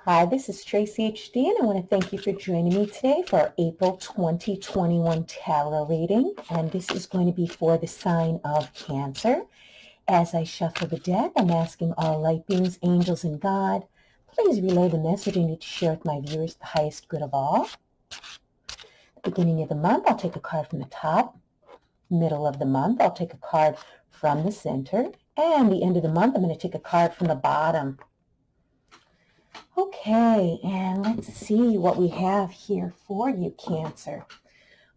Hi, this is Tracy HD, and I want to thank you for joining me today for our April 2021 tarot reading. And this is going to be for the sign of Cancer. As I shuffle the deck, I'm asking all light beings, angels, and God, please relay the message I need to share with my viewers, the highest good of all. Beginning of the month, I'll take a card from the top. Middle of the month, I'll take a card from the center. And the end of the month, I'm going to take a card from the bottom. Okay, and let's see what we have here for you, Cancer.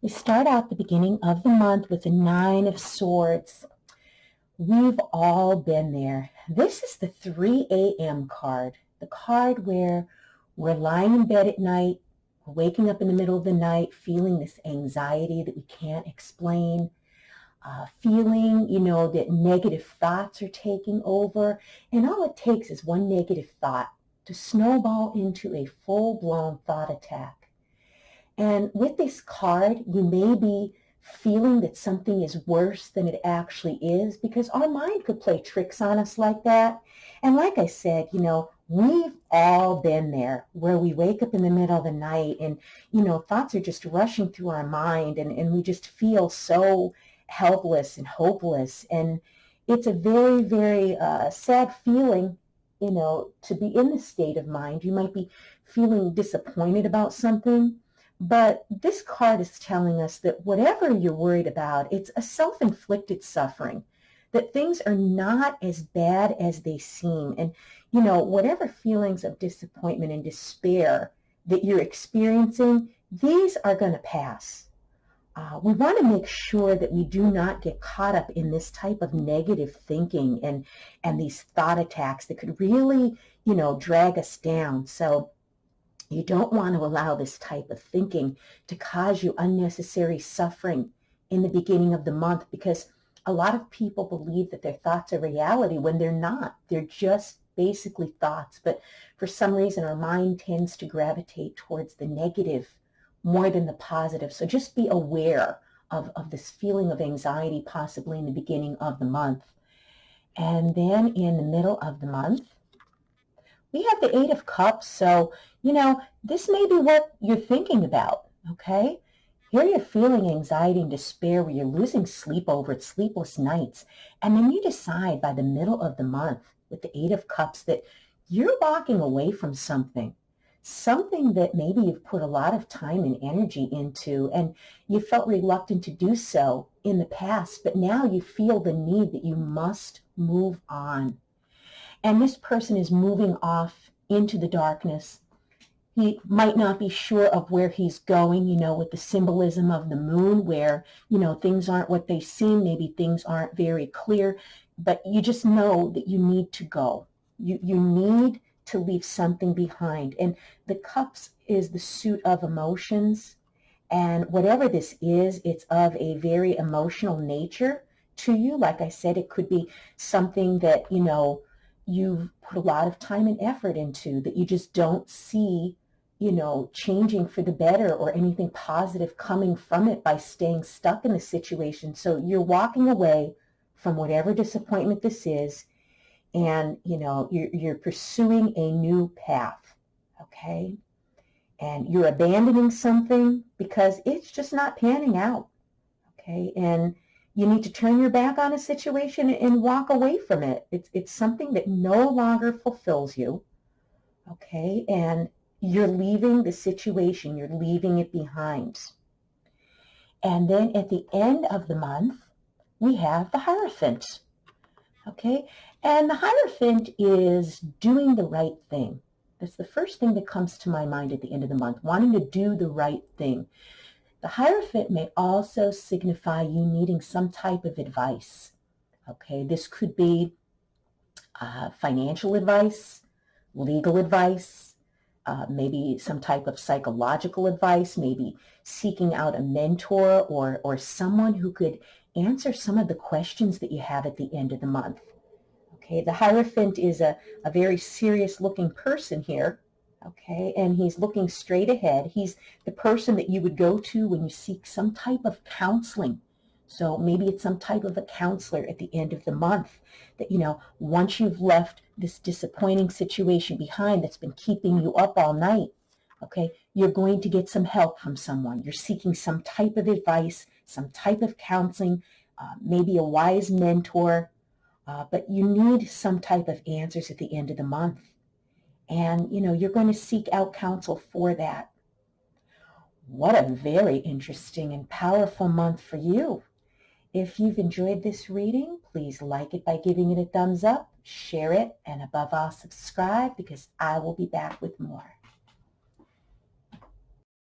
We start out the beginning of the month with the Nine of Swords. We've all been there. This is the 3 a.m. card, the card where we're lying in bed at night, we're waking up in the middle of the night, feeling this anxiety that we can't explain, feeling, that negative thoughts are taking over, and all it takes is one negative thought to snowball into a full-blown thought attack. And with this card, you may be feeling that something is worse than it actually is, because our mind could play tricks on us like that. And like I said, we've all been there, where we wake up in the middle of the night and, thoughts are just rushing through our mind, and we just feel so helpless and hopeless. And it's a very, very sad feeling, to be in this state of mind. You might be feeling disappointed about something, but this card is telling us that whatever you're worried about, it's a self-inflicted suffering, that things are not as bad as they seem. And, whatever feelings of disappointment and despair that you're experiencing, these are going to pass. We want to make sure that we do not get caught up in this type of negative thinking and these thought attacks that could really, drag us down. So you don't want to allow this type of thinking to cause you unnecessary suffering in the beginning of the month, because a lot of people believe that their thoughts are reality when they're not. They're just basically thoughts. But for some reason, our mind tends to gravitate towards the negative more than the positive. So just be aware of this feeling of anxiety possibly in the beginning of the month. And then in the middle of the month, we have the Eight of Cups. So, this may be what you're thinking about, okay? Here you're feeling anxiety and despair, where you're losing sleep over it, sleepless nights. And then you decide by the middle of the month with the Eight of Cups that you're walking away from something that maybe you've put a lot of time and energy into, and you felt reluctant to do so in the past, but now you feel the need that you must move on. And this person is moving off into the darkness. He might not be sure of where he's going, with the symbolism of the moon, where, things aren't what they seem. Maybe things aren't very clear, but you just know that you need to go. You need to leave something behind. And the cups is the suit of emotions. And whatever this is, it's of a very emotional nature to you. Like I said, it could be something that, you've put a lot of time and effort into, that you just don't see, changing for the better or anything positive coming from it by staying stuck in the situation. So you're walking away from whatever disappointment this is, and, you're pursuing a new path, okay? And you're abandoning something because it's just not panning out, okay? And you need to turn your back on a situation and walk away from it. It's something that no longer fulfills you, okay? And you're leaving the situation, you're leaving it behind. And then at the end of the month, we have the Hierophant, okay? And the Hierophant is doing the right thing. That's the first thing that comes to my mind at the end of the month, wanting to do the right thing. The Hierophant may also signify you needing some type of advice, okay? This could be financial advice, legal advice, maybe some type of psychological advice, maybe seeking out a mentor or someone who could answer some of the questions that you have at the end of the month. Okay, the Hierophant is a very serious looking person here, okay, and he's looking straight ahead. He's the person that you would go to when you seek some type of counseling, So maybe it's some type of a counselor at the end of the month that, once you've left this disappointing situation behind that's been keeping you up all night, okay, you're going to get some help from someone. You're seeking some type of advice, some type of counseling, maybe a wise mentor, but you need some type of answers at the end of the month. And, you're going to seek out counsel for that. What a very interesting and powerful month for you. If you've enjoyed this reading, please like it by giving it a thumbs up, share it, and above all, subscribe, because I will be back with more.